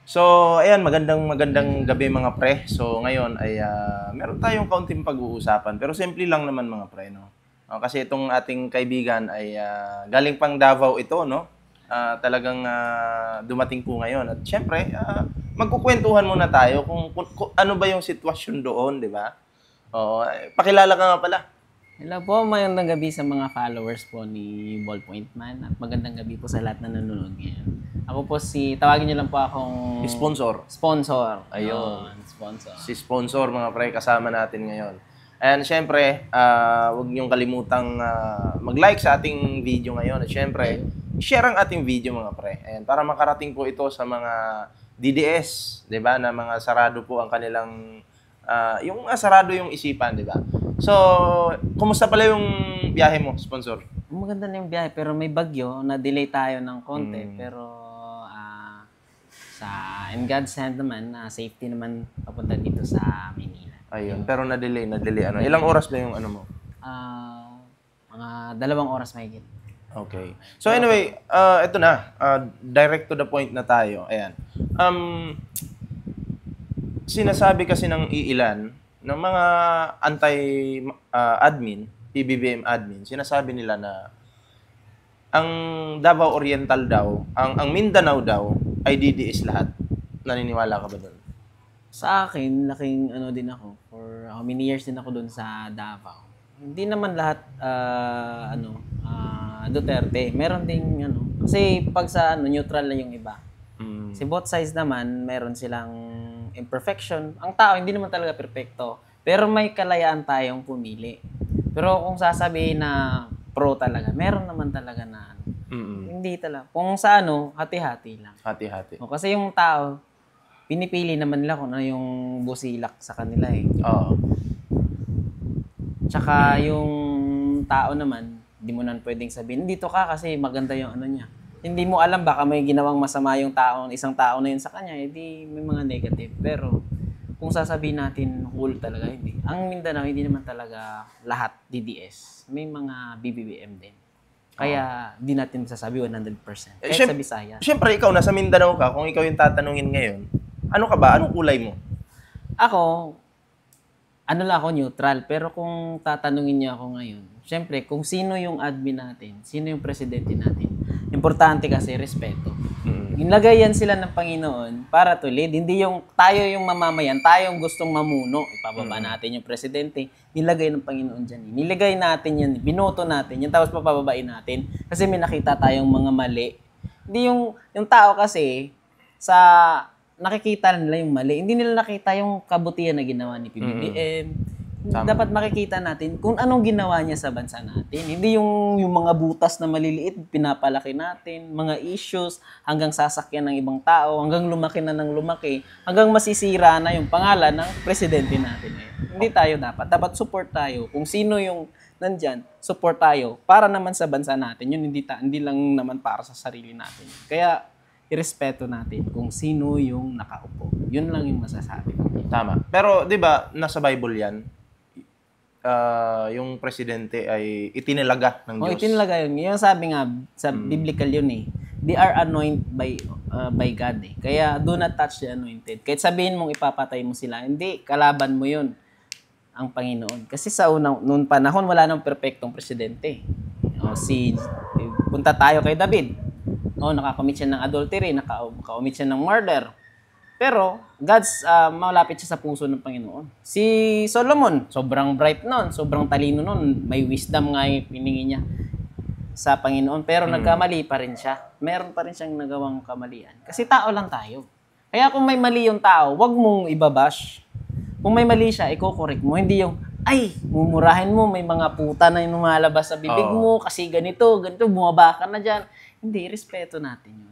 So, ayan, magandang gabi mga pre. So, ngayon ay meron tayong kaunting pag-uusapan. Pero simple lang naman mga pre, no? Kasi itong ating kaibigan ay galing pang Davao ito, no? Talagang dumating po ngayon. At syempre, magkukwentuhan muna tayo kung ano ba yung sitwasyon doon, di ba? Oo, pakilala ka nga pala. Hello po, magandang gabi sa mga followers po ni Ballpoint Man at magandang gabi po sa lahat na nanonood ngayon. Ako po tawagin niyo lang po akong Sponsor. sponsor. Ayun. Sponsor. Si sponsor mga pre, kasama natin ngayon. And syempre, huwag niyong kalimutang mag-like sa ating video ngayon. At syempre, share ang ating video mga pre. Ayan, para makarating po ito sa mga DDS, 'di ba? Na mga sarado po ang kanilang sarado yung isipan, 'di ba? So, kumusta pala yung biyahe mo, sponsor? Maganda na yung biyahe pero may bagyo, na-delay tayo ng konti pero in God's hand naman, safety naman papunta dito sa Manila. Ayun, pero na-delay ano. Ilang oras ba yung ano mo? Mga 2 oras mahigit. Okay. So anyway, ito na. Direct to the point na tayo. Ayan. Sinasabi kasi ng iilan ng mga anti-admin, PBBM admin, sinasabi nila na ang Davao Oriental daw, ang Mindanao daw ay DDS lahat. Naniniwala ka ba doon? Sa akin, laking din ako. For how many years din ako doon sa Davao. Hindi naman lahat Duterte. Meron ding kasi pag sa neutral na yung iba. Si both sides naman, meron silang imperfection. Ang tao hindi naman talaga perpekto, pero may kalayaan tayong pumili. Pero kung sasabihin na pro talaga, meron naman talaga na hindi talaga. Kung sa hati-hati lang. Hati-hati. Kasi yung tao, pinipili naman nila kung ano yung busilak sa kanila eh. Oo. Tsaka yung tao naman, hindi mo na pwedeng sabihin, dito ka kasi maganda yung niya. Hindi mo alam, baka may ginawang masama yung isang tao na yun sa kanya, hindi may mga negative. Pero kung sasabihin natin, whole talaga, hindi. Ang Mindanao, hindi naman talaga lahat DDS. May mga BBBM din. Kaya di natin masasabi 100%. Kahit sa Bisaya. Siyempre, ikaw, nasa Mindanao ka, kung ikaw yung tatanungin ngayon, ano ka ba? Anong kulay mo? Ako, lang ako, neutral. Pero kung tatanungin niya ako ngayon, siyempre, kung sino yung admin natin, sino yung presidente natin, importante kasi respeto. Inlagay yan sila ng Panginoon para to lead. Hindi yung tayo yung mamamayan, tayo yung gustong mamuno. Ipababa natin yung presidente. Nilagay ng Panginoon dyan. Nilagay natin yan, binoto natin yan, tapos papababain natin. Kasi may nakita tayong mga mali. Hindi yung tao kasi, nakikita nila yung mali. Hindi nila nakita yung kabutihan na ginawa ni PBBM. Dapat makikita natin kung anong ginawa niya sa bansa natin. Hindi yung mga butas na maliliit, pinapalaki natin, mga issues, hanggang sasakyan ng ibang tao, hanggang lumaki na ng lumaki, hanggang masisira na yung pangalan ng presidente natin. Hindi tayo dapat. Dapat support tayo. Kung sino yung nandyan, support tayo para naman sa bansa natin. Yun hindi lang naman para sa sarili natin. Kaya, irespeto natin kung sino yung nakaupo. Yun lang yung masasabi ko. Tama. Pero, di ba, nasa Bible yan, yung presidente ay itinilaga ng Diyos. Itinilaga yun. Yung sabi nga, sa biblical yun eh. They are anointed by God eh. Kaya, do not touch the anointed. Kahit sabihin mong ipapatay mo sila, hindi, kalaban mo yun ang Panginoon. Kasi sa noong panahon, wala nang perfectong presidente. Punta tayo kay David. Nakakommit siya ng adultery, nakakommit siya ng murder. Pero, malapit siya sa puso ng Panginoon. Si Solomon, sobrang bright nun, sobrang talino nun, may wisdom nga yung piningi niya sa Panginoon. Pero nagkamali pa rin siya. Meron pa rin siyang nagawang kamalian. Kasi tao lang tayo. Kaya kung may mali yung tao, wag mong ibabash. Kung may mali siya, i-correct mo. Hindi yung, mumurahin mo, may mga puta na yung lumalabas sa bibig mo, kasi ganito, bumaba ka na dyan. Hindi, respeto natin yun.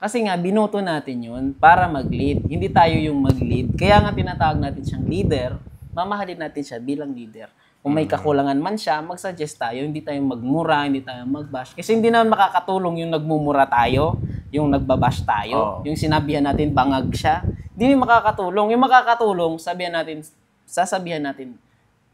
Kasi nga, binoto natin yun para mag-lead. Hindi tayo yung mag-lead. Kaya nga tinatawag natin siyang leader, mamahalin natin siya bilang leader. Kung may kakulangan man siya, mag-suggest tayo. Hindi tayo magmura, hindi tayo mag-bash. Kasi hindi naman makakatulong yung nagmumura tayo, yung nagbabash tayo, yung sinabihan natin bangag siya. Hindi makakatulong. Yung makakatulong, sasabihan natin,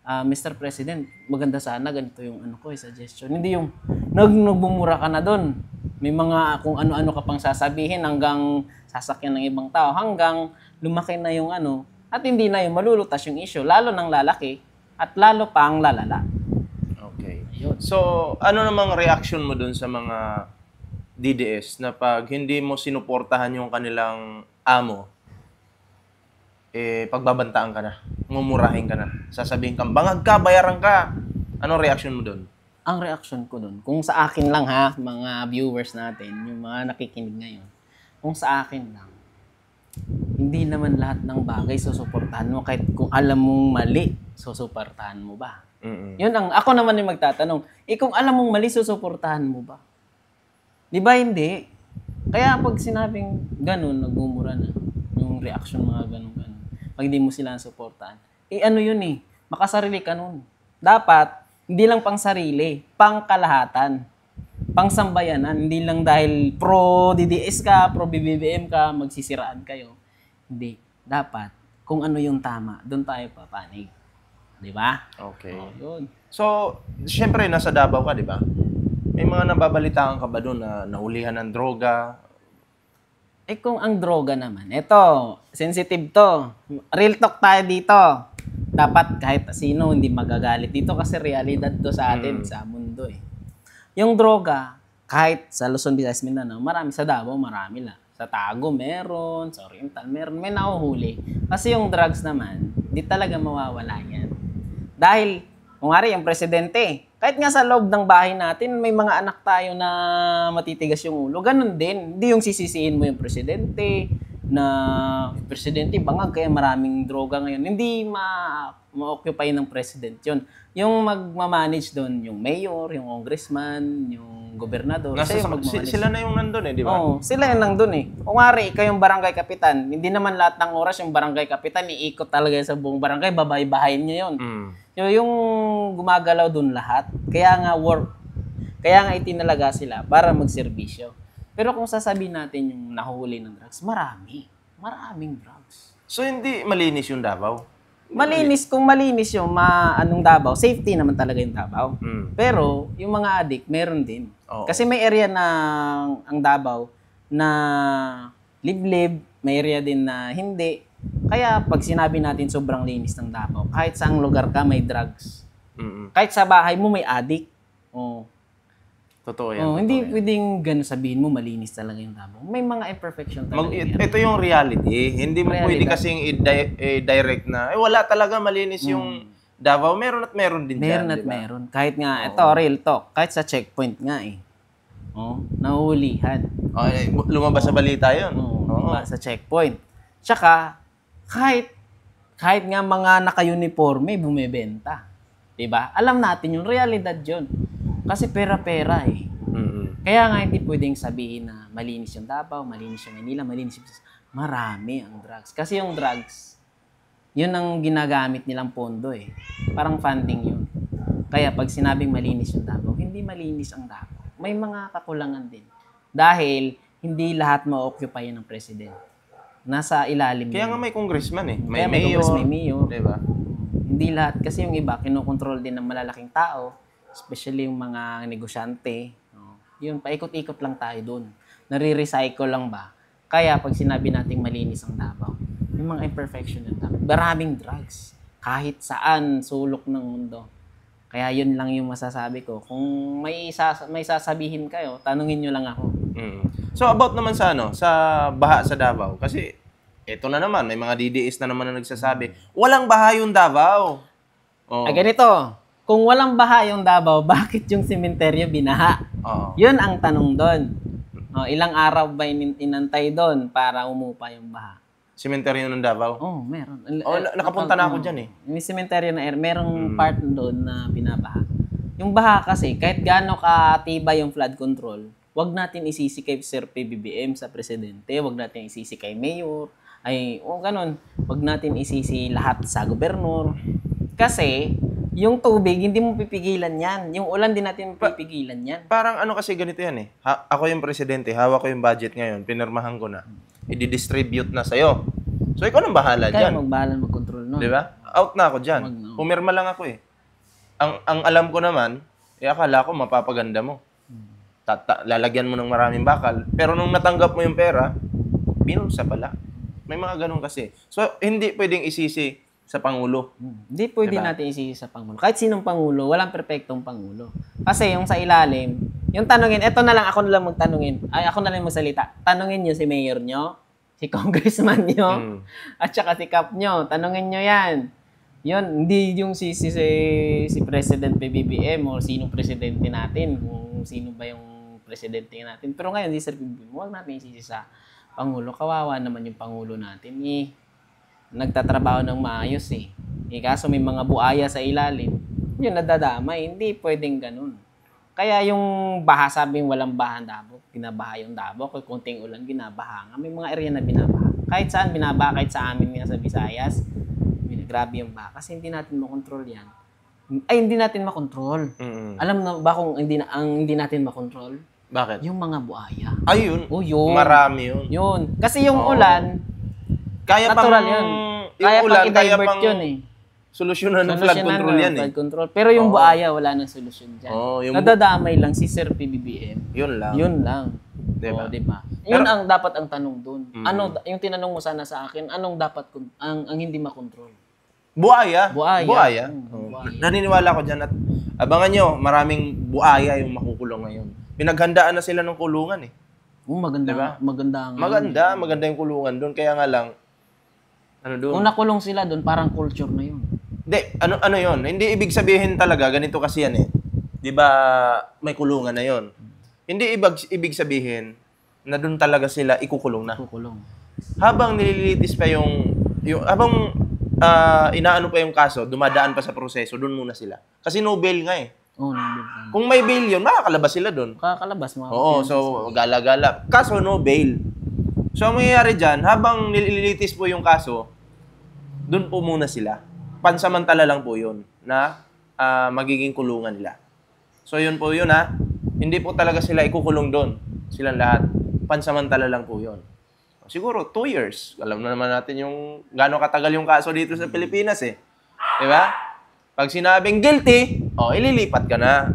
Mr. President, maganda sana ganito yung ano ko, suggestion. Hindi yung nagbumura ka na doon. May mga kung ano-ano ka pang sasabihin hanggang sasakyan ng ibang tao, hanggang lumaki na yung ano, at hindi na yung malulutas yung issue, lalo nang lalaki at lalo pang lalala. Okay. Ayun. So, ano namang reaction mo dun sa mga DDS na pag hindi mo sinuportahan yung kanilang amo, pagbabantaan ka na, mumurahin ka na, sasabihin kang, bangag ka, bayaran ka. Anong reaction mo dun? Ang reaction ko doon, kung sa akin lang ha, mga viewers natin, yung mga nakikinig ngayon, kung sa akin lang, hindi naman lahat ng bagay susuportahan mo kahit kung alam mong mali, susuportahan mo ba? Yun ang, ako naman yung magtatanong, kung alam mong mali, susuportahan mo ba? Di ba hindi? Kaya pag sinabing ganun, nagmumura na, yung reaction mga ganun-ganun, pag hindi mo sila suportahan, ano yun makasarili ka nun. Dapat, hindi lang pang sarili, pang kalahatan, pang sambayanan, hindi lang dahil pro DDS ka, pro BBM ka, magsisiraan kayo. Hindi. Dapat, kung ano yung tama, doon tayo papanig. Di ba? Okay. Yun. So, syempre, nasa Davao ka, di ba? May mga nababalitaan ka ba doon na nahulihan ng droga? Kung ang droga naman, eto, sensitive to. Real talk tayo dito. Dapat kahit sino hindi magagalit dito kasi realidad to sa atin, sa mundo Yung droga, kahit sa Luzon, Visayas, Mindanao, marami sa Davao, marami lang. Sa Tago meron, sa Oriental meron, may nahuhuli. Kasi yung drugs naman, di talaga mawawala yan. Dahil, kung yung presidente, kahit nga sa loob ng bahay natin, may mga anak tayo na matitigas yung ulo. Ganun din. Hindi yung sisisihin mo yung presidente, na presidente bangag kaya maraming droga ngayon. Hindi ma-occupy ng president yun. Yung magmamanage doon, yung mayor, yung congressman, yung gobernador. Sila na yung nandun di ba? Oo, sila yung nandun Kung ikaw yung barangay kapitan, hindi naman lahat ng oras yung barangay kapitan, iikot talaga sa buong barangay, babay-bahayin nyo yun. Yung gumagalaw doon lahat, kaya nga itinalaga sila para magserbisyo. Pero kung sasabihin natin yung nahuhuli ng drugs, maraming drugs. So, hindi malinis yung Davao? Kung malinis yung anong Davao, safety naman talaga yung Davao. Pero, yung mga addict, meron din. Kasi may area ang Davao na liblib, may area din na hindi. Kaya, pag sinabi natin sobrang linis ng Davao, kahit saang lugar ka, may drugs. Kahit sa bahay mo, may addict. Totoo yan. Hindi pwedeng gano'n sabihin mo, malinis talaga yung Davao. May mga imperfection talaga. Ito yung reality. Hindi mo pwede kasing i-direct na, wala talaga malinis yung Davao. Meron at meron din dyan. Meron. Kahit nga, ito, real talk. Kahit sa checkpoint nga nahuhulihan. Lumabas sa balita yun. Sa checkpoint. Tsaka, kahit nga mga naka-uniforme, bumibenta. Diba? Alam natin yung realidad yun. Kasi pera-pera Kaya nga hindi pwedeng sabihin na malinis yung Davao, malinis yung Manila, malinis yung... Marami ang drugs. Kasi yung drugs, yun ang ginagamit nilang pondo Parang funding yun. Kaya pag sinabing malinis yung Davao, hindi malinis ang Davao. May mga kakulangan din. Dahil hindi lahat ma-occupy ng president. Nasa ilalim Kaya nga may congressman May mayor. Diba? Hindi lahat. Kasi yung iba, kinokontrol din ng malalaking tao. Especially yung mga negosyante. Yun, paikot-ikot lang tayo dun. Nare-recycle lang ba? Kaya pag sinabi nating malinis ang Davao, yung mga imperfection ng Davao, maraming drugs. Kahit saan, sulok ng mundo. Kaya yun lang yung masasabi ko. Kung may sasabihin kayo, tanungin nyo lang ako. So about naman sa baha sa Davao. Kasi ito na naman, may mga DDS na naman na nagsasabi, walang baha yung Davao. Ganito. Kung walang baha yung Davao, bakit yung sementeryo binaha? Yun ang tanong doon. Ilang araw ba inantay doon para umupa yung baha? Sementeryo ng Davao? Meron. Nakapunta na ako dyan May sementeryo na merong part doon na binabaha. Yung baha kasi, kahit gaano katibay yung flood control, wag natin isisi kay Sir PBBM sa presidente, wag natin isisi kay mayor, ganun. Wag natin isisi lahat sa gobernador. Kasi, yung tubig, hindi mo pipigilan yan. Yung ulan, din natin pipigilan yan. Parang kasi ganito yan ako yung presidente, hawak ko yung budget ngayon, pinirmahan ko na. I-distribute na sa'yo. So, ikaw nang bahala Kaya dyan. magbahala mag-control nun. Di ba? Out na ako dyan. Wag na. Pumirma lang ako eh. Ang alam ko naman, akala ko mapapaganda mo. Lalagyan mo ng maraming bakal. Pero nung natanggap mo yung pera, binulsa pala. May mga ganun kasi. So, hindi pwedeng isisi sa Pangulo. Hindi pwede Diba? natin isisi sa Pangulo. Kahit sinong Pangulo, walang perpektong Pangulo. Kasi yung sa ilalim, yung tanungin, eto na lang, ako na lang magtanungin. Ay, ako na lang magsalita. Tanungin nyo si mayor nyo, si congressman nyo, at saka si cap nyo. Tanungin nyo yan. Yun, hindi yung si President PBBM o sinong presidente natin, kung sino ba yung presidente natin. Pero ngayon, si Sir PBBM, huwag natin isisi sa Pangulo. Kawawa naman yung Pangulo natin. Nagtatrabaho ng maayos eh. Kaso may mga buaya sa ilalim. Yun, nadadamay. Hindi pwedeng ganun. Kaya yung baha, sabing walang baha Davao, ginabaha yung Davao. Kung konting ulan, ginabaha nga. May mga area na binabaha. Kahit saan binabaha, kahit sa amin nga sa Visayas, grabe yung baha. Kasi hindi natin makontrol yan. Ay, hindi natin makontrol. Alam na ba kung hindi natin makontrol? Bakit? Yung mga buaya. Ayun. Oh, yun. Marami yun. Yun. Kasi yung ulan, Kaya natural pang, yun. Yung Kaya ulan, pang i-divert yun eh. Solusyonan ng flood control yan eh. Flood control. Pero yung buaya, wala nang solusyon dyan. Nadadamay lang si Sir PBBM. Yun lang. Yun lang. Diba? Diba? Yun ang dapat ang tanong dun. Ano, yung tinanong mo sana sa akin, anong dapat, ang hindi makontrol? Buaya. Buaya. Naniniwala ko dyan at abangan nyo, maraming buaya yung makukulong ngayon. Pinaghandaan na sila ng kulungan eh. Maganda. Diba? Maganda yung kulungan doon. Kaya nga lang, doon? Kung nakulong sila doon, parang culture na yun. Hindi, ano yun? Hindi ibig sabihin talaga, ganito kasi yan eh. Di ba may kulungan na yon? Hindi ibig sabihin na doon talaga sila ikukulong na. Kukulong. Habang nililitis pa habang inaano pa yung kaso, dumadaan pa sa proseso, doon muna sila. Kasi no bail nga eh. Kung may bail yun, makakalabas sila doon. Makakalabas. Oo, so gala-gala. Kaso no bail. So ang mangyayari dyan, habang nililitis po yung kaso, doon po muna sila. Pansamantala lang po yun na magiging kulungan nila. So yun po yun ha. Hindi po talaga sila ikukulong doon. Silang lahat. Pansamantala lang po yun. Siguro 2 years. Alam na naman natin yung gaano katagal yung kaso dito sa Pilipinas eh. Diba? Pag sinabing guilty, ililipat ka na.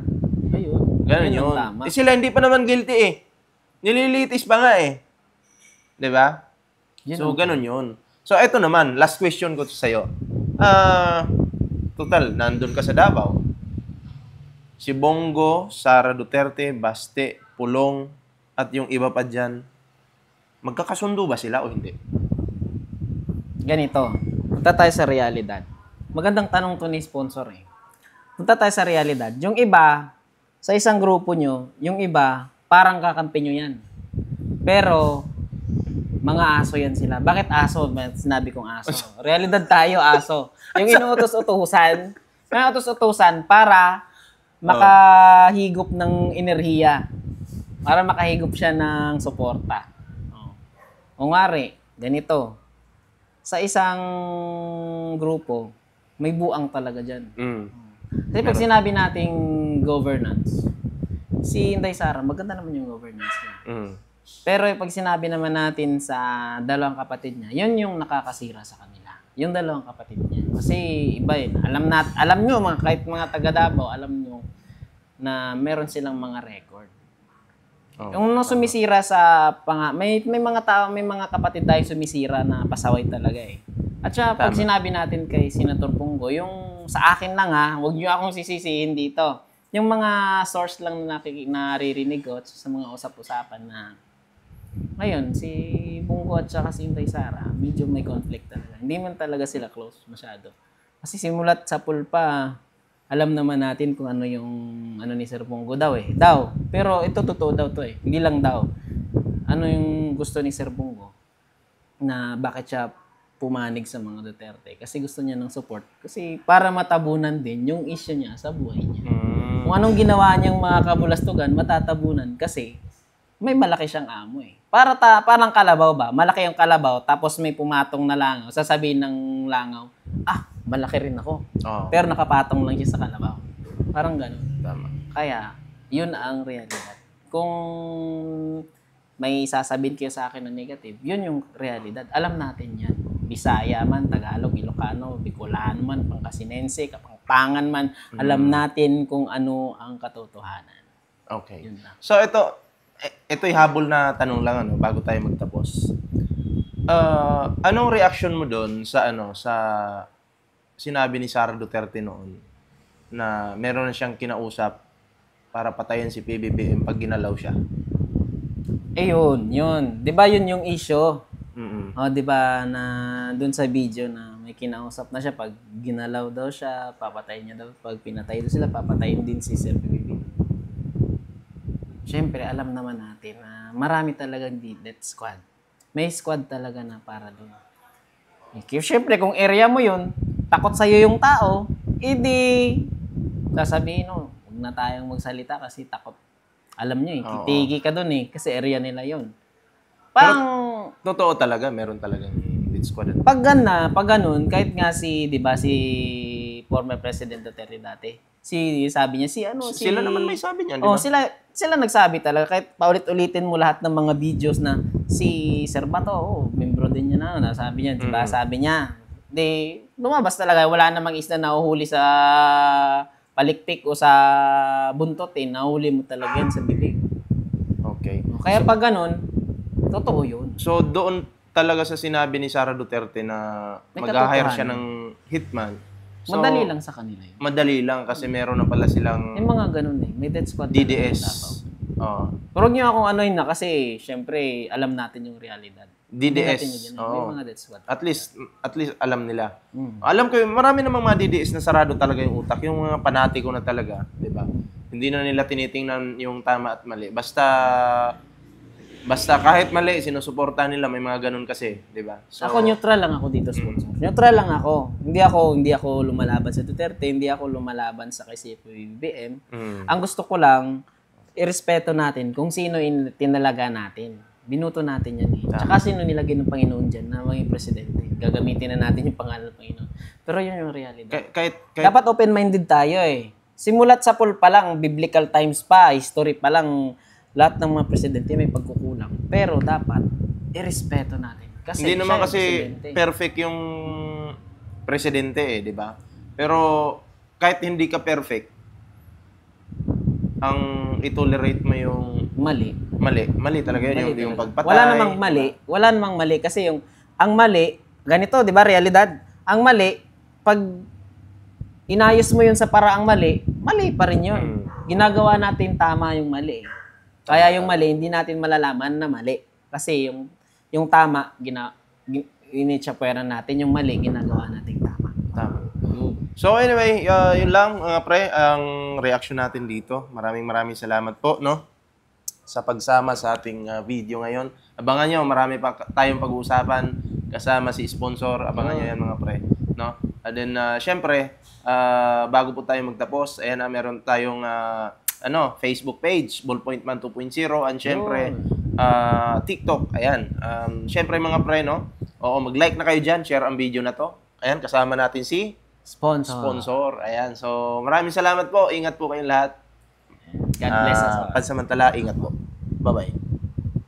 Ayun. Ganun yun. Sila hindi pa naman guilty eh. Nililitis pa nga eh. Diba? So ganun yun. So eto naman, last question ko sa'yo. Total, nandun ka sa Davao. Si Bongo, Sara Duterte, Baste, Pulong, at yung iba pa dyan, magkakasundo ba sila o hindi? Ganito, punta tayo sa realidad. Magandang tanong to ni sponsor eh. Punta tayo sa realidad. Yung iba, sa isang grupo nyo, yung iba, parang kakampi nyo yan. Pero, mga aso yan sila. Bakit aso? Sinabi kong aso. Realidad tayo, aso. Yung inuutos-utusan, para makahigop ng enerhiya. Para makahigop siya ng suporta. O ngari, ganito. Sa isang grupo, may buang talaga dyan. Kasi pag sinabi nating governance, si Inday Sara, maganda naman yung governance niya. Pero pag sinabi naman natin sa dalawang kapatid niya, yun yung nakakasira sa kanila. Yung dalawang kapatid niya. Kasi iba yun. Alam nyo, kahit mga taga Davao, alam nyo na meron silang mga record. Yung sumisira sa may mga tao, may mga kapatid tayong sumisira na pasaway talaga eh. At sya, pag sinabi natin kay Senator Bongo, yung sa akin lang huwag nyo akong sisisihin dito. Yung mga source lang na naririnig ko sa mga usap-usapan na ngayon, si Bongo at saka si Inday Sara, medyo may conflict talaga. Hindi man talaga sila close masyado. Kasi simulat sa pulpa, alam naman natin kung ano yung ni Sir Bongo daw eh. Pero ito totoo daw to eh. Hindi lang daw. Ano yung gusto ni Sir Bongo na bakit siya pumanig sa mga Duterte? Kasi gusto niya ng support. Kasi para matabunan din yung issue niya sa buhay niya. Kung anong ginawa niyang mga kabulastugan, matatabunan kasi may malaki siyang amo eh. Parang kalabaw ba? Malaki yung kalabaw, tapos may pumatong na langaw. Sasabihin ng langaw, malaki rin ako. Pero nakapatong lang siya sa kalabaw. Parang gano'n. Tama. Kaya, yun ang realidad. Kung may sasabihin kayo sa akin na negative, yun yung realidad. Alam natin yan. Bisaya man, Tagalog, Ilocano, Bicolano man, Pangasinense, Kapampangan man, alam natin kung ano ang katotohanan. Okay. Yun lang. So ito'y habol na tanong lang bago tayo magtapos. Anong reaction mo doon sa sa sinabi ni Sara Duterte noon na meron na siyang kinausap para patayin si PBBM pag ginalaw siya? Yun. 'Di ba yun yung issue? Mm. 'Di ba na doon sa video na may kinausap na siya pag ginalaw daw siya, papatayin niya daw. Pag pinatay daw sila, papatayin din si Sir PBBM. Siyempre, alam naman natin na marami talagang death squad. May squad talaga na para doon. Siyempre, kung area mo yun, takot sa'yo yung tao, edi sasabihin, huwag na tayong magsalita kasi takot. Alam nyo titigi ka doon kasi area nila yun. Parang, Totoo talaga, meron talagang death squad. pag ganun, kahit nga di ba, si former President Duterte dati, sabi niya, Sila naman may sabi niyan, di ba? Sila nagsabi talaga, kahit paulit-ulitin mo lahat ng mga videos na si Sir Bato, membro din niya nasabi niya, di ba? Sabi niya, lumabas talaga, wala namang isda na uhuli sa palikpik o sa buntot, nahuli mo talaga yan sa bibig. Okay. Kaya pag ganun, totoo yun. So doon talaga sa sinabi ni Sara Duterte na May mag-hire katotohanan. siya ng hitman. So, Madali lang sa kanila yun. Madali lang kasi meron na pala silang May mga ganun may death squad. talaga DDS. sa Davao. Oo. Pero huwag niyo akong anuin na kasi syempre alam natin yung realidad. Hindi natin yun DDS. dyan, May mga death squad. At least alam nila. Alam ko, marami namang mga DDS na sarado talaga yung utak. Yung mga panatiko na talaga, di ba? Hindi na nila tinitingnan yung tama at mali. Basta kahit mali, sinusuportahan nila, may mga ganun kasi, di ba? So, Ako neutral lang ako dito, sponsor. Neutral lang ako. Hindi ako lumalaban sa Duterte, hindi ako lumalaban sa kay PBBM. Ang gusto ko lang, irespeto natin kung sino tinalaga natin. Binuto natin yan Tsaka sino nilagay ng Panginoon dyan na maging presidente. Gagamitin na natin yung pangalan ng Panginoon. Pero yun yung realidad. kahit Dapat open-minded tayo Simulat sa pool pa lang, biblical times pa, history pa lang, lahat ng mga presidente may pagkukulang. Pero dapat, irespeto natin. Kasi hindi naman siya kasi presidente. perfect yung presidente di ba? Pero kahit hindi ka perfect, ang itolerate mo yung Mali. mali talaga yun, yung talaga. pagpatay. Wala namang mali kasi ang mali, ganito, 'di ba, realidad. Ang mali, pag inayos mo yun sa paraang mali pa rin yun. Ginagawa natin tama yung mali. Kaya yung mali, hindi natin malalaman na mali. Kasi yung tama, initsapweran natin. Yung mali, ginagawa natin tama. Tama. So anyway, yun lang mga pre, ang reaction natin dito. Maraming salamat po, no? Sa pagsama sa ating video ngayon. Abangan nyo, marami pa tayong pag-uusapan kasama si sponsor. Abangan nyo yan mga pre, no? And then, syempre, bago po tayo magtapos, ayan meron tayong Facebook page, Ballpoint Man 2.0, and syempre, TikTok, ayan. Syempre mga pre, no? Oo, mag-like na kayo dyan, share ang video na to. Ayan, kasama natin si sponsor. Ayan, so maraming salamat po. Ingat po kayong lahat. God bless us all. Pansamantala, ingat po. Bye-bye.